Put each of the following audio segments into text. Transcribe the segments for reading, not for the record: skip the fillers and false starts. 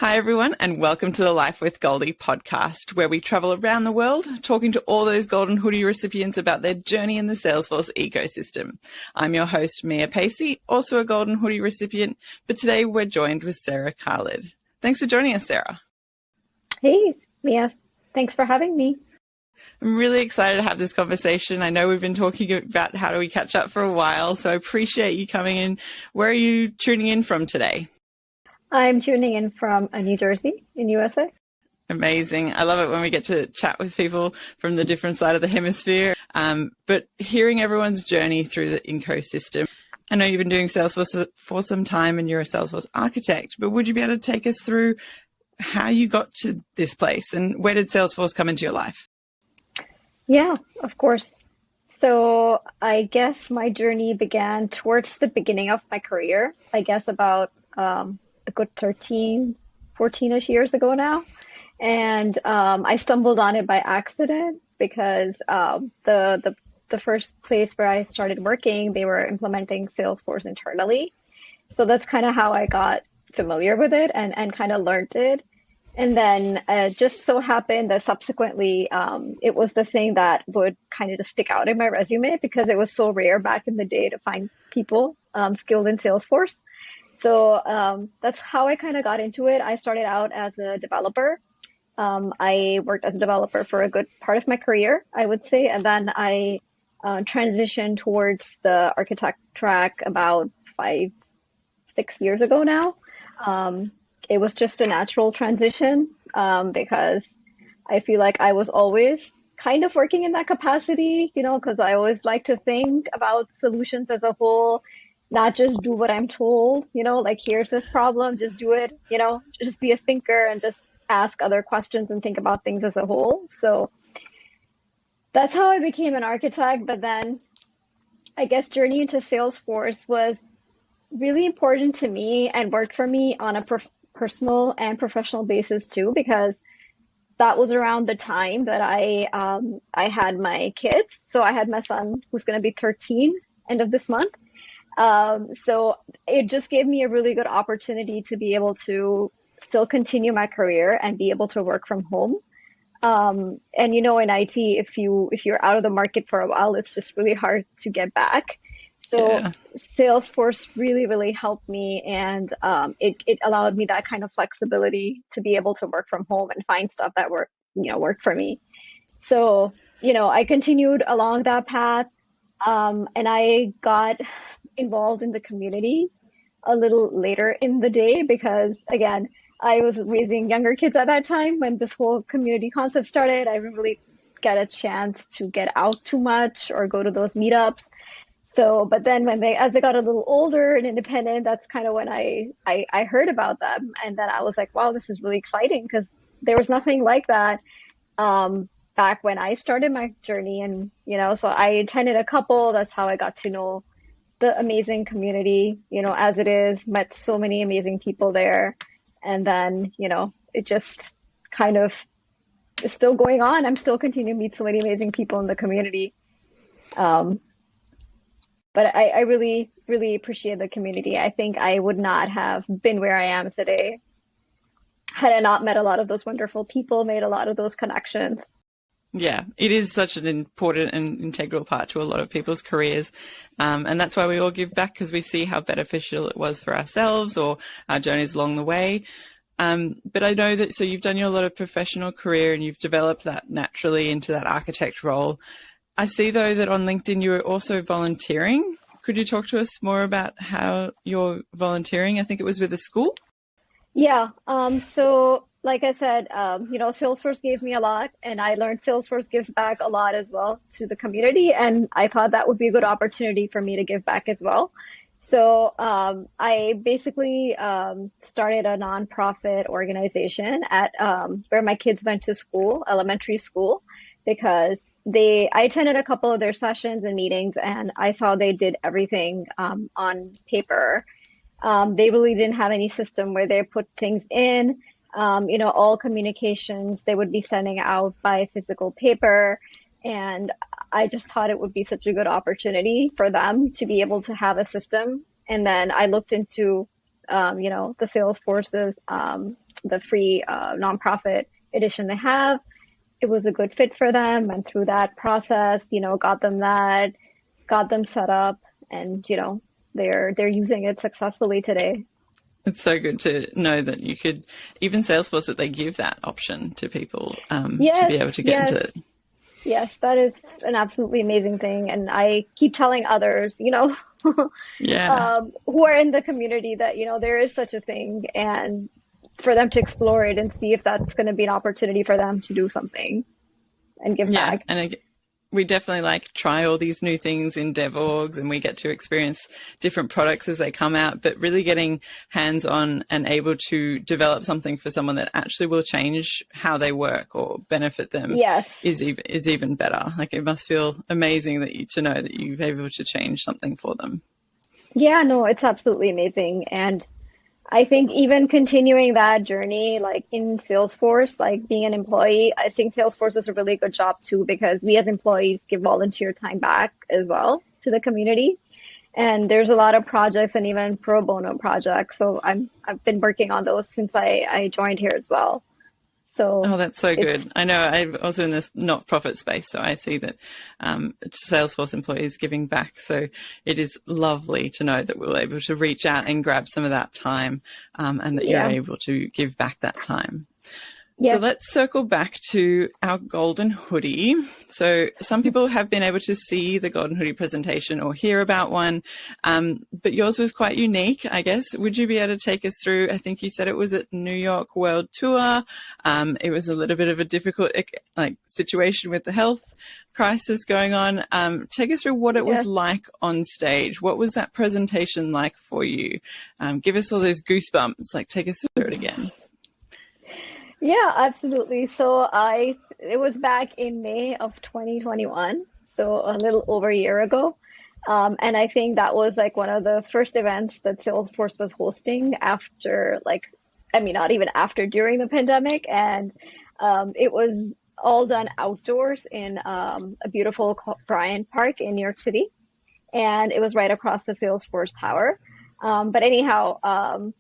Hi, everyone, and welcome to the Life with Goldie podcast, where we travel around the world talking to all those Golden Hoodie recipients about their journey in the Salesforce ecosystem. I'm your host, Mia Pacey, also a Golden Hoodie recipient, but today we're joined with Sarah Kahlid. Thanks for joining us, Sarah. Hey, Mia. Thanks for having me. I'm really excited to have this conversation. I know we've been talking about how do we catch up for a while, so I appreciate you coming in. Where are you tuning in from today? I'm tuning in from New Jersey in USA. Amazing. I love it when we get to chat with people from the different side of the hemisphere. But hearing everyone's journey through the ecosystem. I know you've been doing Salesforce for some time and you're a Salesforce architect, but would you be able to take us through how you got to this place and where did Salesforce come into your life? Yeah, of course. So I guess my journey began towards the beginning of my career, I guess about a good 13, 14-ish years ago now. And I stumbled on it by accident because the first place where I started working, they were implementing Salesforce internally. So that's kind of how I got familiar with it and kind of learned it. And then just so happened that subsequently it was the thing that would kind of just stick out in my resume because it was so rare back in the day to find people skilled in Salesforce. So that's how I kind of got into it. I started out as a developer. I worked as a developer for a good part of my career, I would say. And then I transitioned towards the architect track about 5-6 years ago now. It was just a natural transition because I feel like I was always kind of working in that capacity, because I always like to think about solutions as a whole. Not just do what I'm told, like here's this problem, just do it, just be a thinker and just ask other questions and think about things as a whole. So that's how I became an architect. But then I guess journey into Salesforce was really important to me and worked for me on a personal and professional basis too, because that was around the time that I had my kids. So I had my son who's going to be 13 end of this month. So it just gave me a really good opportunity to be able to still continue my career and be able to work from home. And in IT, if you're out of the market for a while, it's just really hard to get back. So Salesforce really, really helped me, and it allowed me that kind of flexibility to be able to work from home and find stuff that worked for me. So, I continued along that path, and I got involved in the community a little later in the day because, again, I was raising younger kids at that time when this whole community concept started. I didn't really get a chance to get out too much or go to those meetups. So, but then as they got a little older and independent, that's kind of when I heard about them. And then I was like, wow, this is really exciting because there was nothing like that back when I started my journey. And, so I attended a couple. That's how I got to know the amazing community, as it is, met so many amazing people there. And then, it just kind of is still going on. I'm still continuing to meet so many amazing people in the community. But I really, really appreciate the community. I think I would not have been where I am today had I not met a lot of those wonderful people, made a lot of those connections. Yeah, it is such an important and integral part to a lot of people's careers. And that's why we all give back, because we see how beneficial it was for ourselves or our journeys along the way. But I know that, so you've done your lot of professional career and you've developed that naturally into that architect role. I see, though, that on LinkedIn you were also volunteering. Could you talk to us more about how you're volunteering? I think it was with a school. Yeah. So like I said, Salesforce gave me a lot, and I learned Salesforce gives back a lot as well to the community. And I thought that would be a good opportunity for me to give back as well. So I basically started a nonprofit organization at where my kids went to school, elementary school, because I attended a couple of their sessions and meetings, and I saw they did everything on paper. They really didn't have any system where they put things in. All communications they would be sending out by physical paper. And I just thought it would be such a good opportunity for them to be able to have a system. And then I looked into, the Salesforce's the free nonprofit edition they have. It was a good fit for them, and through that process, got them set up, and they're using it successfully today. It's so good to know that you could, even Salesforce, that they give that option to people to be able to get into it. Yes, that is an absolutely amazing thing. And I keep telling others, who are in the community that, there is such a thing, and for them to explore it and see if that's going to be an opportunity for them to do something and give back. And we definitely try all these new things in dev orgs, and we get to experience different products as they come out, but really getting hands on and able to develop something for someone that actually will change how they work or benefit them is even better. It must feel amazing to know that you're able to change something for them. Yeah, no, it's absolutely amazing. And I think even continuing that journey, in Salesforce, being an employee, I think Salesforce does a really good job too, because we as employees give volunteer time back as well to the community. And there's a lot of projects and even pro bono projects. So I've been working on those since I joined here as well. So that's so good. I know I'm also in this not-profit space, so I see that Salesforce employees giving back. So it is lovely to know that we're able to reach out and grab some of that time, and that you're able to give back that time. So let's circle back to our golden hoodie. So some people have been able to see the golden hoodie presentation or hear about one, but yours was quite unique, I guess. Would you be able to take us through, I think you said it was at New York World Tour. It was a little bit of a difficult situation with the health crisis going on. Take us through what it was like on stage. What was that presentation like for you? Give us all those goosebumps. Take us through it again. Yeah, absolutely. So it was back in May of 2021, so a little over a year ago. And I think that was one of the first events that Salesforce was hosting after, not even after, during the pandemic. And it was all done outdoors in a beautiful Bryant Park in New York City. And it was right across the Salesforce Tower. But anyhow,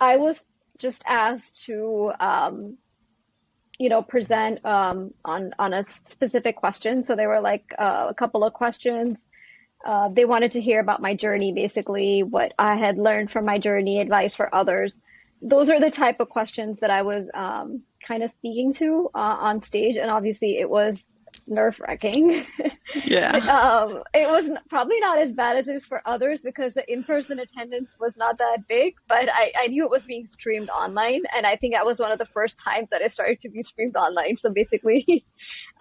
I was just asked to, present on a specific question. So there were a couple of questions. They wanted to hear about my journey, basically what I had learned from my journey, advice for others. Those are the type of questions that I was kind of speaking to on stage. And obviously it was nerve-wracking. Yeah. It was probably not as bad as it is for others because the in-person attendance was not that big, but I knew it was being streamed online, and I think that was one of the first times that it started to be streamed online. So basically,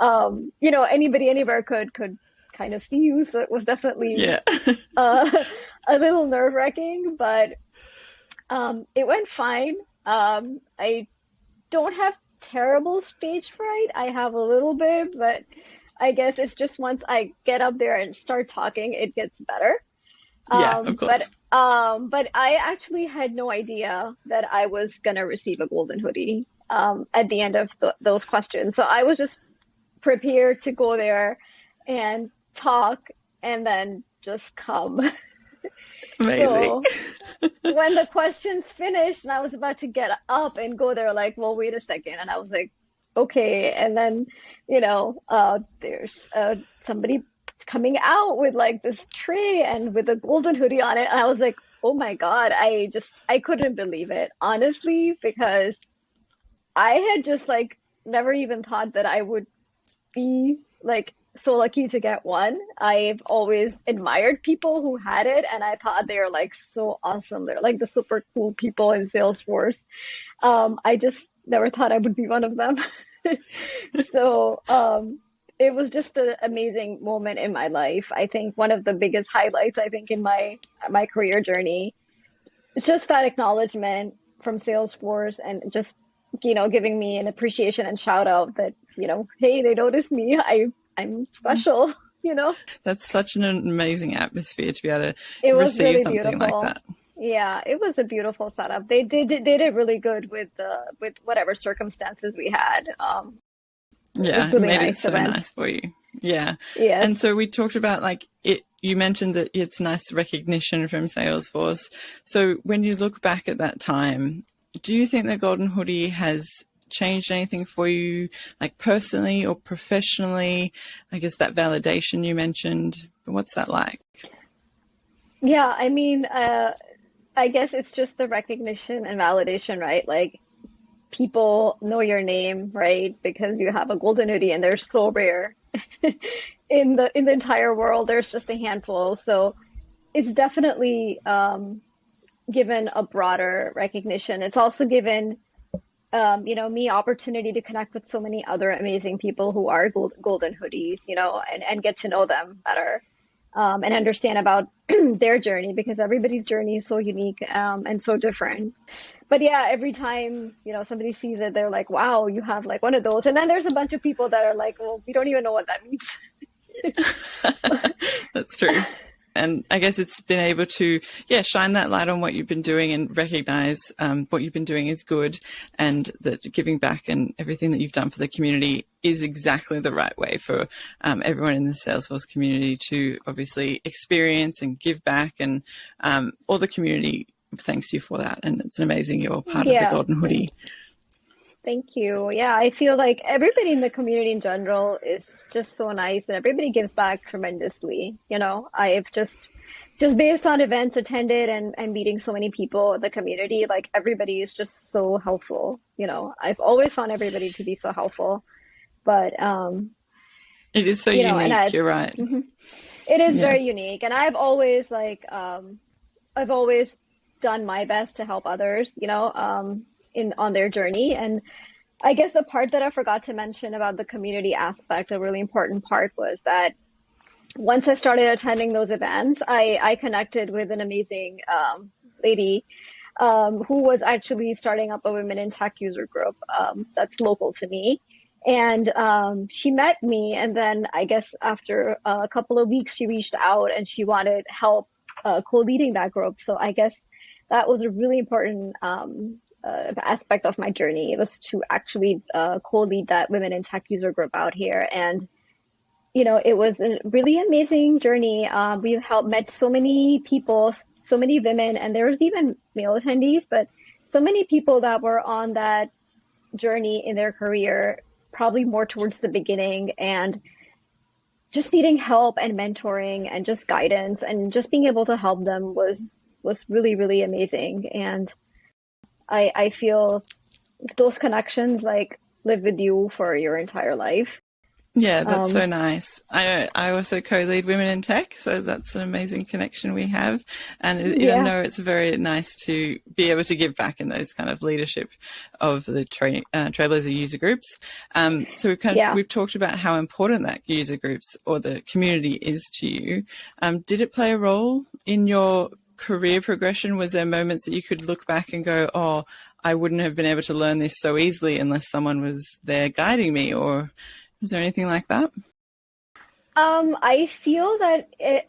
anybody anywhere could kind of see you. So it was definitely a little nerve-wracking, but it went fine. I don't have terrible stage fright. I have a little bit, but I guess it's just once I get up there and start talking, it gets better. Of course. But I actually had no idea that I was gonna receive a golden hoodie at the end of those questions. So I was just prepared to go there and talk and then just come. Amazing. So when the questions finished and I was about to get up and go there, well, wait a second. And I was like, okay. And then, there's somebody coming out with this tray and with a golden hoodie on it. And I was like, oh my God, I couldn't believe it, honestly, because I had just never even thought that I would be so lucky to get one. I've always admired people who had it, and I thought they were so awesome. They're the super cool people in Salesforce. I just never thought I would be one of them. So it was just an amazing moment in my life. I think one of the biggest highlights, in my career journey, it's just that acknowledgement from Salesforce and just, giving me an appreciation and shout out that, hey, they noticed me. I'm special, That's such an amazing atmosphere to be able to receive really something beautiful. like that. Yeah, it was a beautiful setup. They did really good with whatever circumstances we had. It really made nice it so event. nice for you. Yeah. Yes. And so we talked about it. You mentioned that it's nice recognition from Salesforce. So when you look back at that time, do you think that Golden Hoodie has changed anything for you, like personally or professionally? I guess that validation you mentioned, what's that like? Yeah, I mean, I guess it's just the recognition and validation, right? Like people know your name, right? Because you have a golden hoodie and they're so rare in the entire world. There's just a handful. So it's definitely given a broader recognition. It's also given me opportunity to connect with so many other amazing people who are golden hoodies, and get to know them better, and understand about their journey, because everybody's journey is so unique, and so different. But yeah, every time, somebody sees it, they're like, wow, you have like one of those. And then there's a bunch of people that are like, well, we don't even know what that means. That's true. And I guess it's been able to, shine that light on what you've been doing and recognize what you've been doing is good, and that giving back and everything that you've done for the community is exactly the right way for everyone in the Salesforce community to obviously experience and give back. And all the community thanks you for that. And it's amazing you're part of the Golden Hoodie. Thank you. Yeah, I feel like everybody in the community in general is just so nice, and everybody gives back tremendously. I've just based on events attended and meeting so many people in the community, like everybody is just so helpful. I've always found everybody to be so helpful, but it is so unique. You're right. Mm-hmm. It is very unique, and I've always done my best to help others, on their journey. And I guess the part that I forgot to mention about the community aspect, a really important part, was that once I started attending those events, I connected with an amazing lady who was actually starting up a women in tech user group that's local to me. And she met me, and then I guess after a couple of weeks, she reached out and she wanted help co-leading that group. So I guess that was a really important aspect of my journey. It was to actually co-lead that women in tech user group out here. And, it was a really amazing journey. We met so many people, so many women, and there was even male attendees, but so many people that were on that journey in their career, probably more towards the beginning, and just needing help and mentoring and just guidance, and just being able to help them was really, really amazing. And I feel those connections like live with you for your entire life. Yeah, that's so nice. I also co-lead Women in Tech, so that's an amazing connection we have. And I know it's very nice to be able to give back in those kind of leadership of the Trailblazer user groups. So we've talked about how important that user groups or the community is to you. Did it play a role in your career progression? Was there moments that you could look back and go, oh, I wouldn't have been able to learn this so easily unless someone was there guiding me? Or is there anything like that? I feel that it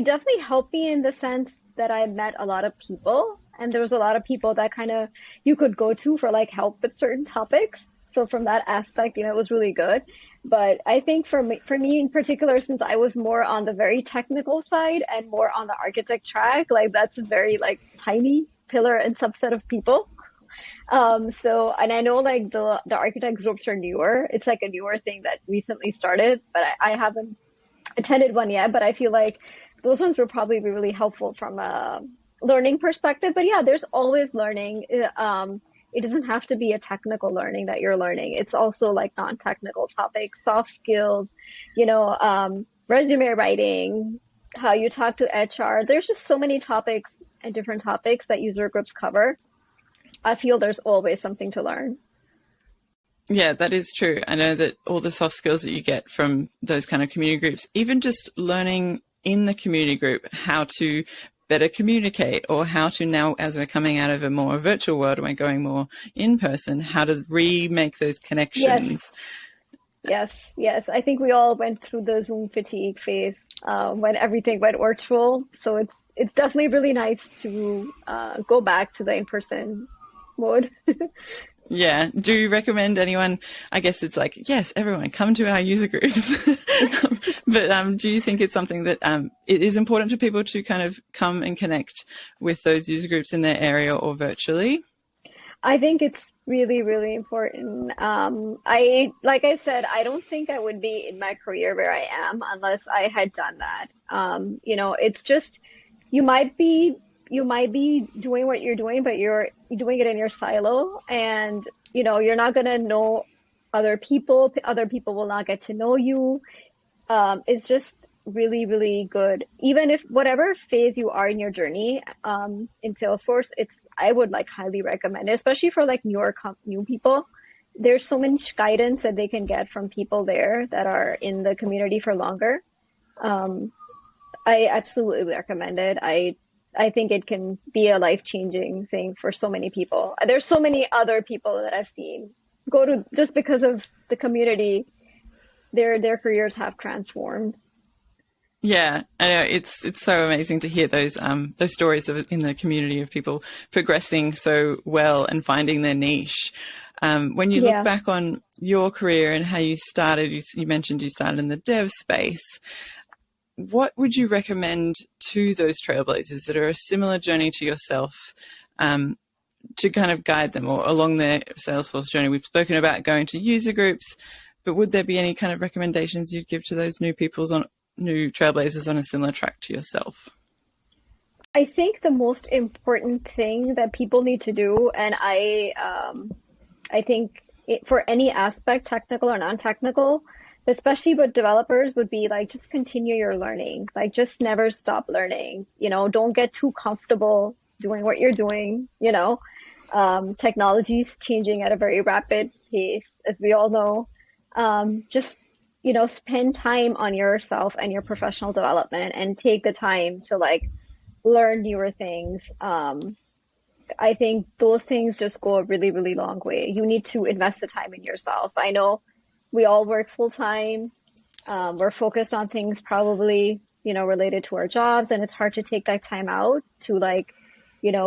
definitely helped me in the sense that I met a lot of people, and there was a lot of people that kind of you could go to for like help with certain topics. So from that aspect, it was really good. But I think for me in particular, since I was more on the very technical side and more on the architect track, like that's a very like tiny pillar and subset of people. And I know like the architect groups are newer. It's like a newer thing that recently started, but I haven't attended one yet. But I feel like those ones will probably be really helpful from a learning perspective. But yeah, there's always learning. It doesn't have to be a technical learning that you're learning. It's also like non-technical topics, soft skills, resume writing, how you talk to HR. There's just so many topics and different topics that user groups cover. I feel there's always something to learn. Yeah, that is true. I know that all the soft skills that you get from those kind of community groups, even just learning in the community group how to better communicate, or how to now, as we're coming out of a more virtual world and we're going more in person, how to remake those connections. Yes. I think we all went through the Zoom fatigue phase when everything went virtual. So it's definitely really nice to go back to the in-person mode. Yeah. Do you recommend anyone? I guess it's like, yes, everyone come to our user groups. But do you think it's something that it is important for people to kind of come and connect with those user groups in their area or virtually? I think it's really, really important. Like I said, I don't think I would be in my career where I am unless I had done that. It's just you might be you might be doing what you're doing, but you're doing it in your silo, and you're not gonna know other people. Other people will not get to know you. It's just really, really good. Even if whatever phase you are in your journey, in Salesforce, I would like highly recommend it, especially for like new people. There's so much guidance that they can get from people there that are in the community for longer. Um, I absolutely recommend it. I think it can be a life-changing thing for so many people. There's so many other people that I've seen go to just because of the community, their careers have transformed. Yeah, I know it's so amazing to hear those stories in the community of people progressing so well and finding their niche. When you look Yeah. back on your career and how you started, you mentioned you started in the dev space. What would you recommend to those trailblazers that are a similar journey to yourself, to kind of guide them or along their Salesforce journey? We've spoken about going to user groups, but would there be any kind of recommendations you'd give to those new trailblazers on a similar track to yourself? I think the most important thing that people need to do, and I think for any aspect, technical or non-technical, especially with developers, would be like just continue your learning. Like just never stop learning. Don't get too comfortable doing what you're doing. Technology is changing at a very rapid pace, as we all know. Just spend time on yourself and your professional development and take the time to like learn newer things. I think those things just go a really, really long way. You need to invest the time in yourself. I know we all work full time. We're focused on things probably, related to our jobs, and it's hard to take that time out to like,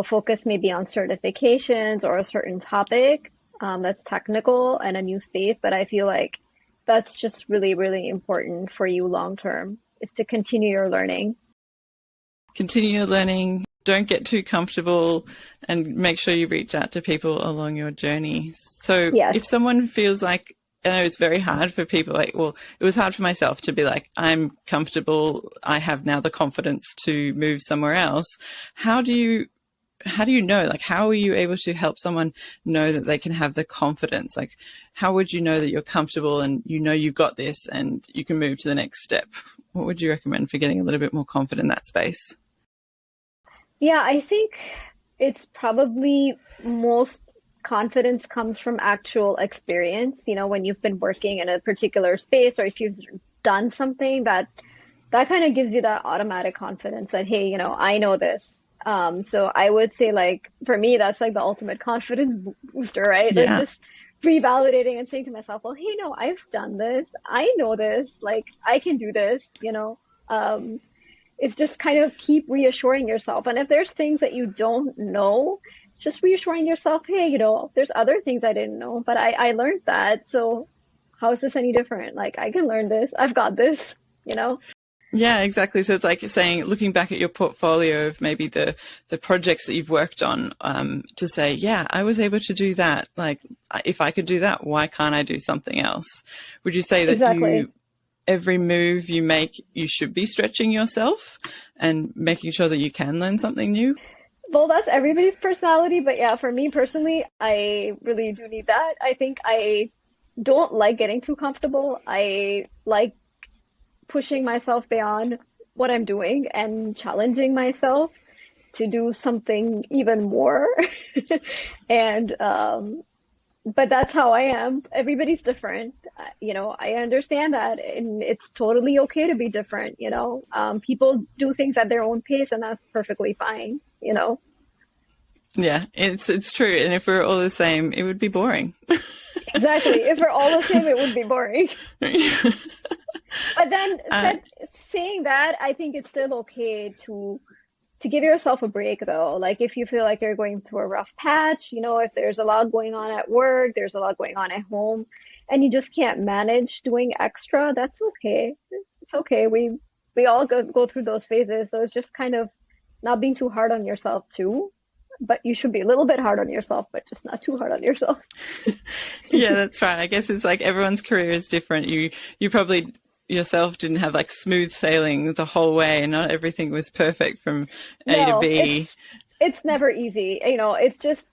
focus maybe on certifications or a certain topic that's technical and a new space. But I feel like that's just really, really important for you long term, is to continue your learning. Continue your learning. Don't get too comfortable, and make sure you reach out to people along your journey. So Yes, if someone feels like, I know it's very hard for people, well, it was hard for myself to be like, I'm comfortable, I have now the confidence to move somewhere else. How do you know, like, how are you able to help someone know that they can have the confidence? Like, how would you know that you're comfortable and you've got this and you can move to the next step? What would you recommend for getting a little bit more confident in that space? yeah, I think it's probably most confidence comes from actual experience. When you've been working in a particular space, or if you've done something that kind of gives you that automatic confidence that, hey, I know this. So I would say, like, for me, that's like the ultimate confidence booster, right? Like Yeah. just revalidating and saying to myself, well, hey, no, I've done this. I know this. Like, I can do this. It's just kind of keep reassuring yourself. And if there's things that you don't know, just reassuring yourself, hey, there's other things I didn't know, but I learned that. So how is this any different? Like, I can learn this. I've got this. Yeah, exactly. So it's like saying, looking back at your portfolio of maybe the projects that you've worked on, to say, yeah, I was able to do that. Like, if I could do that, why can't I do something else? Would you say that Exactly. every move you make, you should be stretching yourself and making sure that you can learn something new? Well, that's everybody's personality, but yeah, for me personally, I really do need that. I think I don't like getting too comfortable. I like pushing myself beyond what I'm doing and challenging myself to do something even more. And but that's how I am. Everybody's different. I understand that, and it's totally okay to be different. People do things at their own pace, and that's perfectly fine. Yeah, it's true. And if we're all the same, it would be boring. Exactly. If we're all the same, it would be boring. But then uh, saying that, I think it's still okay to give yourself a break though. Like if you feel like you're going through a rough patch, if there's a lot going on at work, there's a lot going on at home, and you just can't manage doing extra, that's okay. It's okay. We all go through those phases. So it's just kind of not being too hard on yourself too. but you should be a little bit hard on yourself, but just not too hard on yourself. Yeah, that's right. I guess it's like everyone's career is different. You probably yourself didn't have like smooth sailing the whole way, and not everything was perfect from A to No, B. it's never easy. You know, it's just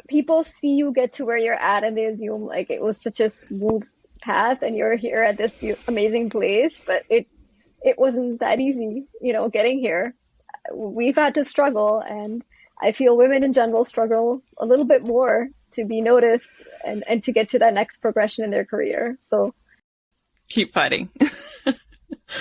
people see you get to where you're at and they assume like it was such a smooth path and you're here at this amazing place, but it wasn't that easy, you know, getting here. We've had to struggle, and I feel women in general struggle a little bit more to be noticed and to get to that next progression in their career. So Keep fighting.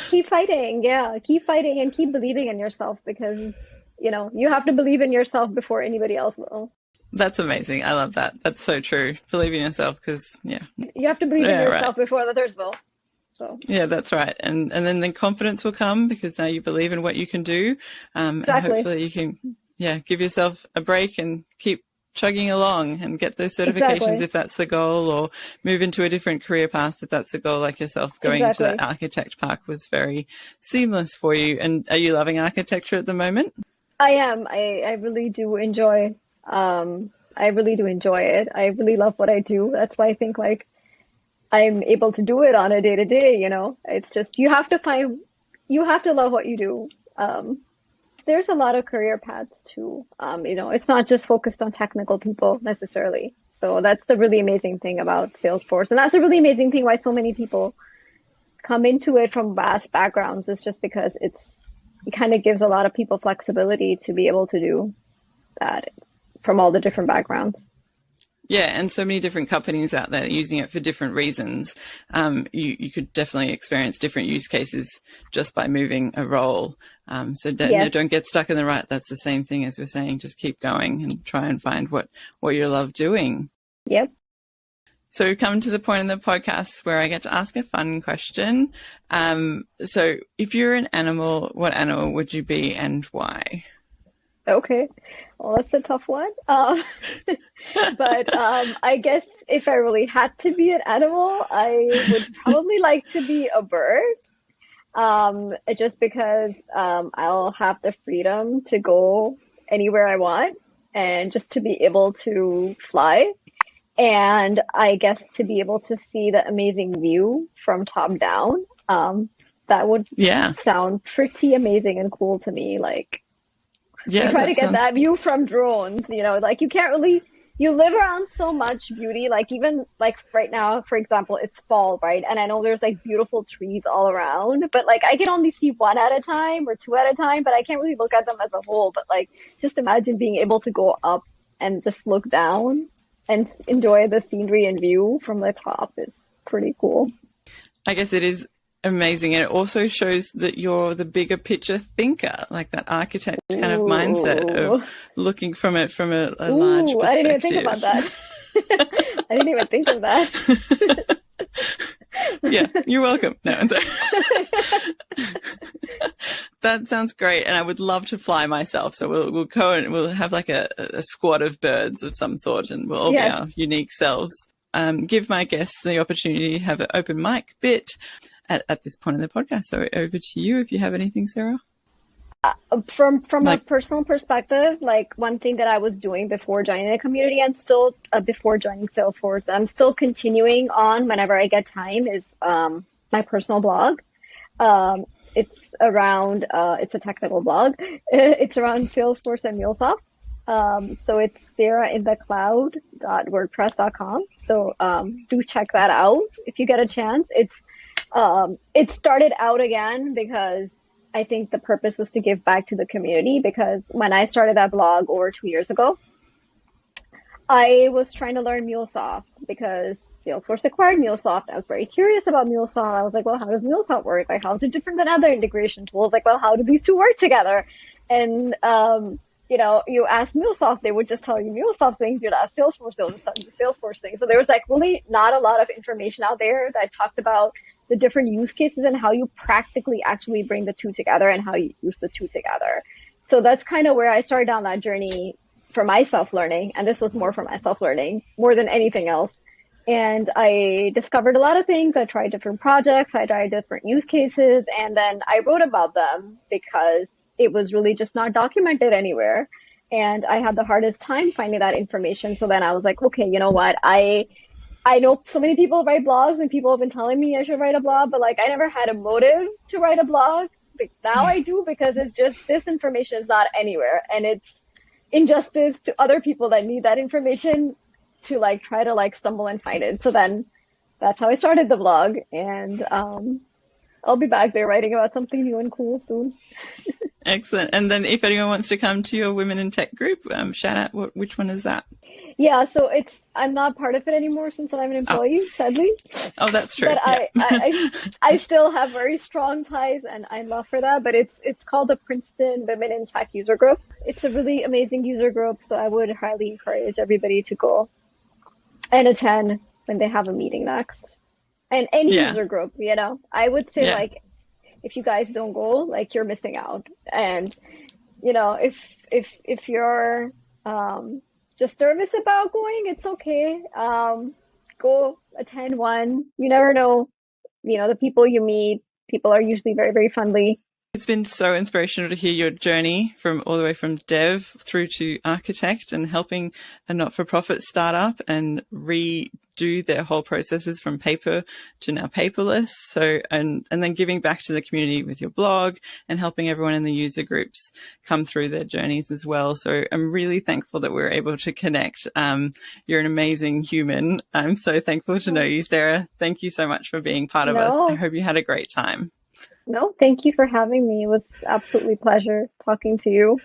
keep fighting, yeah, keep fighting and keep believing in yourself, because you know, you have to believe in yourself before anybody else will. That's amazing. I love that. That's so true. Believe in yourself, because You have to believe in Yeah, yourself right. before others will. So Yeah, that's right. And then the confidence will come because now you believe in what you can do. And exactly, hopefully you can, give yourself a break and keep chugging along and get those certifications exactly, if that's the goal, or move into a different career path if that's the goal, like yourself. Going into that exactly. architect path was very seamless for you. And are you loving architecture at the moment? I am. I really do enjoy. I really do enjoy it. I really love what I do. That's why I think like I'm able to do it on a day to day. You know, it's just you have to love what you do. There's a lot of career paths too. You know, it's not just focused on technical people necessarily. So that's the really amazing thing about Salesforce, and that's a really amazing thing why so many people come into it from vast backgrounds. Is just because it kind of gives a lot of people flexibility to be able to do that from all the different backgrounds. Yeah, and so many different companies out there using it for different reasons. You could definitely experience different use cases just by moving a role. So Yes. don't get stuck in the rut. That's the same thing as we're saying. Just keep going and try and find what you love doing. Yep. So we've come to the point in the podcast where I get to ask a fun question. So if you're an animal, what animal would you be and why? Okay. Well, that's a tough one. But I guess if I really had to be an animal, I would probably like to be a bird. Just because I'll have the freedom to go anywhere I want and just to be able to fly. And I guess to be able to see the amazing view from top down. That would Yeah. sound pretty amazing and cool to me. Like, Yeah. you try to that get sounds- that view from drones, you know, like you can't really, you live around so much beauty. Like even like right now, for example, it's fall, right? And I know there's like beautiful trees all around, but like I can only see one at a time or two at a time, but I can't really look at them as a whole. But like, just imagine being able to go up and just look down and enjoy the scenery and view from the top is pretty cool. I guess it is amazing, and it also shows that you're the bigger picture thinker, like that architect kind of mindset of looking from a large Ooh, perspective. I didn't even think about that. I didn't even think of that. Yeah, you're welcome. No, I'm sorry. That sounds great, and I would love to fly myself. So we'll go and we'll have like a squad of birds of some sort, and we'll all be our unique selves. Give my guests the opportunity to have an open mic bit at this point in the podcast. So over to you if you have anything, Sarah. From Like- a personal perspective, like one thing that I was doing before joining the community, I'm still before joining Salesforce, I'm still continuing on whenever I get time is my personal blog. It's around it's a technical blog. It's around Salesforce and MuleSoft. So it's sarahinthecloud.wordpress.com. So do check that out if you get a chance. It started out again because I think the purpose was to give back to the community, because when I started that blog over 2 years ago, I was trying to learn MuleSoft because Salesforce acquired MuleSoft. I was very curious about MuleSoft. I was like, well, how does MuleSoft work? Like, how is it different than other integration tools? Like, well, how do these two work together? And, you know, you ask MuleSoft, they would just tell you MuleSoft things. You'd ask Salesforce, they'll just tell you Salesforce things. So there was like really not a lot of information out there that talked about the different use cases and how you practically actually bring the two together and how you use the two together. So that's kind of where I started down that journey for my self-learning. And this was more for my self-learning more than anything else. And I discovered a lot of things. I tried different projects. I tried different use cases. And then I wrote about them because it was really just not documented anywhere. and I had the hardest time finding that information. So then I was like, okay, you know what? I know so many people write blogs and people have been telling me I should write a blog, but like I never had a motive to write a blog. But now I do, because it's just this information is not anywhere, and it's injustice to other people that need that information to like try to like stumble and find it. So then that's how I started the blog, and I'll be back there writing about something new and cool soon. Excellent. And then if anyone wants to come to your Women in Tech group, shout out which one is that? Yeah, so I'm not part of it anymore since I'm an employee, sadly. Oh, that's true. But I still have very strong ties, and I love for that. But it's called the Princeton Women in Tech User Group. It's a really amazing user group, so I would highly encourage everybody to go and attend when they have a meeting next. And any user group, I would say like, if you guys don't go, like you're missing out. And if you're just nervous about going, it's okay. Go attend one. You never know. The people you meet, people are usually very, very friendly. It's been so inspirational to hear your journey from all the way from dev through to architect and helping a not-for-profit startup and redo their whole processes from paper to now paperless. So, and then giving back to the community with your blog and helping everyone in the user groups come through their journeys as well. So I'm really thankful that we were able to connect. You're an amazing human. I'm so thankful to know you, Sarah. Thank you so much for being part of us. I hope you had a great time. No, thank you for having me. It was absolutely a pleasure talking to you.